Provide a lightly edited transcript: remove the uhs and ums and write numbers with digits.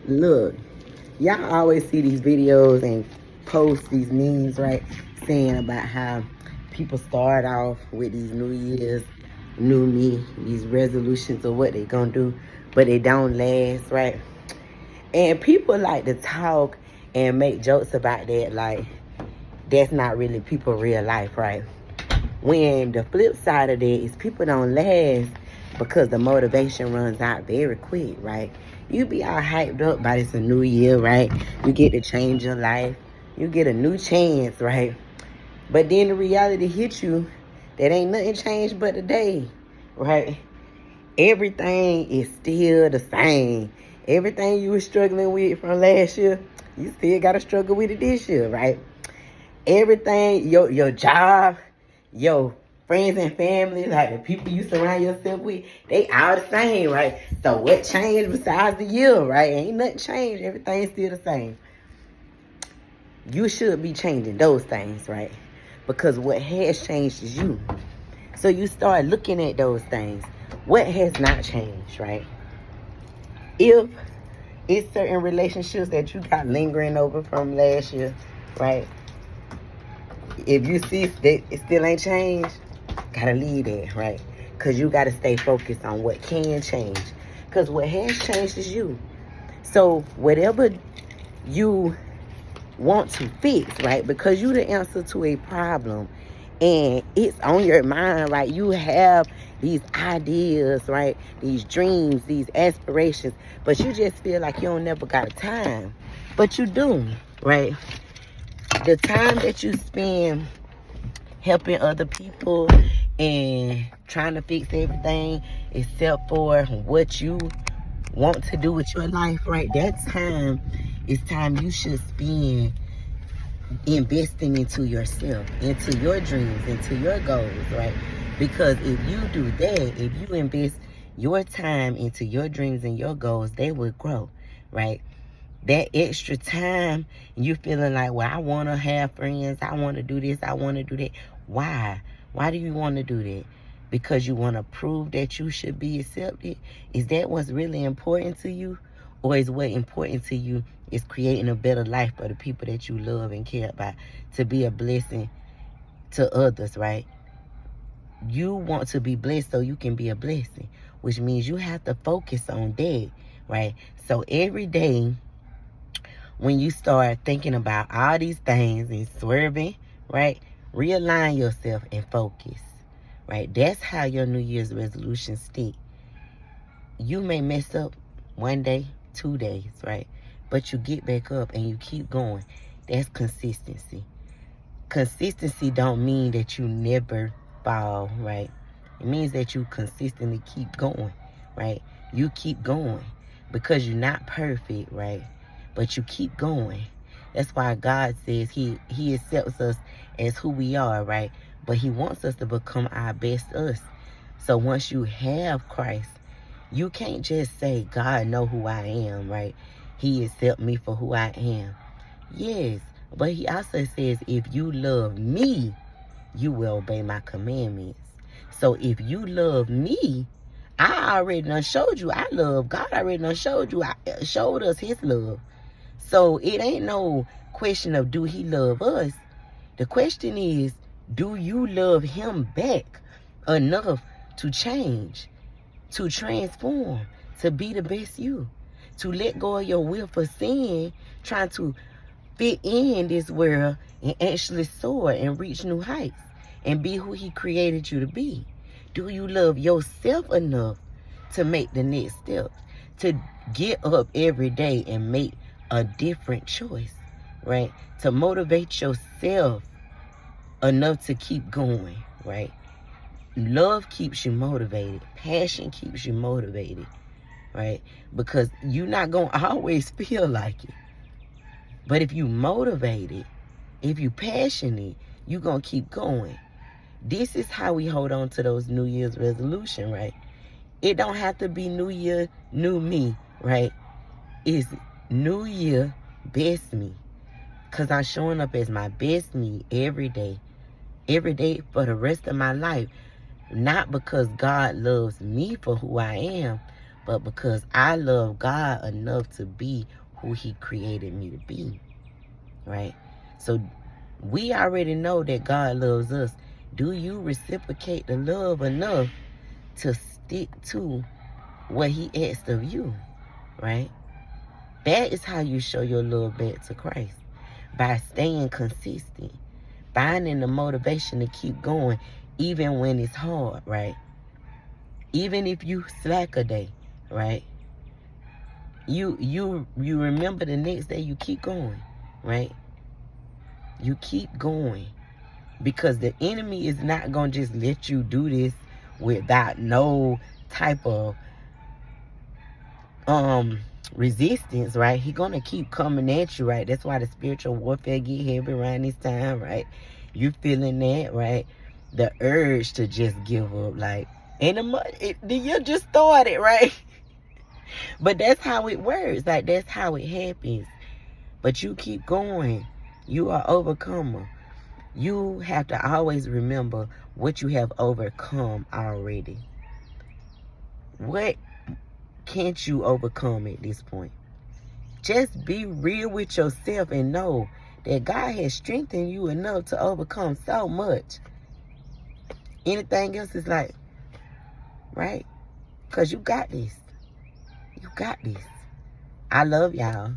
Look, y'all always see these videos and post these memes, right? Saying about how people start off with these New Year's, new me, these resolutions of what they gonna do, but they don't last, right? And people like to talk and make jokes about that, like that's not really people real life, right? When the flip side of that is people don't last because the motivation runs out very quick, right? You be all hyped up by this a new year, right? You get to change your life. You get a new chance, right? But then the reality hits you that ain't nothing changed but today, right? Everything is still the same. Everything you were struggling with from last year, you still got to struggle with it this year, right? Everything, your job, your friends and family, like the people you surround yourself with, they all the same, right? So what changed besides the year, right? Ain't nothing changed. Everything's still the same. You should be changing those things, right? Because what has changed is you. So you start looking at those things. What has not changed, right? If it's certain relationships that you got lingering over from last year, right? If you see that it still ain't changed, gotta leave that, right? Because you gotta stay focused on what can change. Because what has changed is you. So whatever you want to fix, right? Because you the answer to a problem. And it's on your mind, right? You have these ideas, right? These dreams, these aspirations. But you just feel like you don't never got time. But you do, right? The time that you spend helping other people and trying to fix everything except for what you want to do with your life, right? That time is time you should spend investing into yourself, into your dreams, into your goals, right? Because if you do that, if you invest your time into your dreams and your goals, they will grow, right? That extra time, you feeling like, well, I want to have friends, I want to do this, I want to do that. Why? Why do you want to do that? Because you want to prove that you should be accepted? Is that what's really important to you? Or is what important to you is creating a better life for the people that you love and care about, to be a blessing to others, right? You want to be blessed so you can be a blessing, which means you have to focus on that, right? So every day, when you start thinking about all these things and swerving, right? Realign yourself and focus, right? That's how your New Year's resolutions stick. You may mess up one day, 2 days, right? But you get back up and you keep going. That's consistency. Consistency don't mean that you never fall, right? It means that you consistently keep going, right? You keep going because you're not perfect, right? But you keep going. That's why God says he accepts us as who we are, right? But he wants us to become our best us. So once you have Christ, you can't just say, God know who I am, right? He accept me for who I am. Yes, but he also says, if you love me, you will obey my commandments. So if you love me, I already done showed you I love God. I already done showed you, I showed us his love. So it ain't no question of do he love us. The question is, do you love him back enough to change, to transform, to be the best you, to let go of your will for sin, trying to fit in this world and actually soar and reach new heights and be who he created you to be? Do you love yourself enough to make the next step, to get up every day and make a different choice, right? To motivate yourself enough to keep going, right? Love keeps you motivated. Passion keeps you motivated, right? Because you're not going to always feel like it. But if you motivated, if you passionate, you're going to keep going. This is how we hold on to those New Year's resolution, right? It don't have to be New Year, new me, right? It's New Year, best me. Because I'm showing up as my best me every day for the rest of my life. Not because God loves me for who I am, but because I love God enough to be who he created me to be, right? So we already know that God loves us. Do you reciprocate the love enough to stick to what he asked of you, right? That is how you show your love back to Christ, by staying consistent, finding the motivation to keep going even when it's hard, right? Even if you slack a day, right? You remember the next day, you keep going, right? You keep going, because the enemy is not going to just let you do this without no type of resistance, right? He gonna keep coming at you, right? That's why the spiritual warfare get heavy around this time, right? You feeling that, right? The urge to just give up, like, and the year just started, right? But that's how it works. Like, that's how it happens. But you keep going. You are overcomer. You have to always remember what you have overcome already. What can't you overcome at this point? Just be real with yourself and know that God has strengthened you enough to overcome so much. Anything else is like, right? Because you got this. You got this. I love y'all.